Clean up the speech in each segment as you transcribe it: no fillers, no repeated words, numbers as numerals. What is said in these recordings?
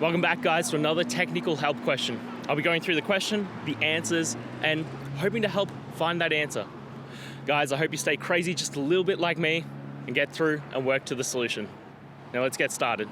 Welcome back, guys, to another technical help question. I'll be going through the question, the answers, and hoping to help find that answer. Guys, I hope you stay crazy just a little bit like me and get through and work to the solution. Now let's get started.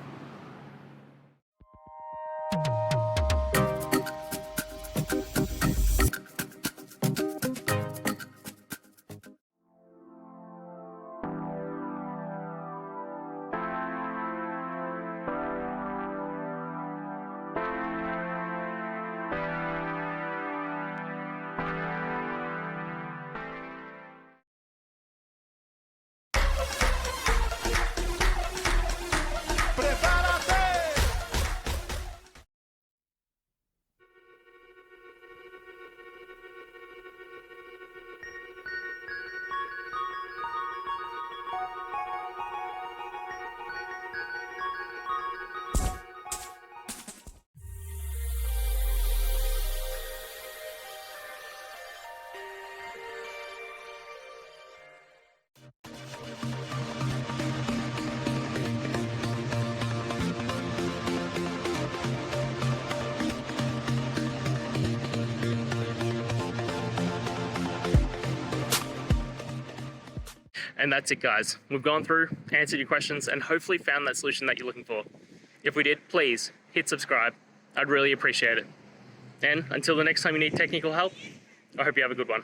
And that's it, guys. We've gone through, answered your questions, and hopefully found that solution that you're looking for. If we did, please hit subscribe. I'd really appreciate it. And until the next time you need technical help, I hope you have a good one.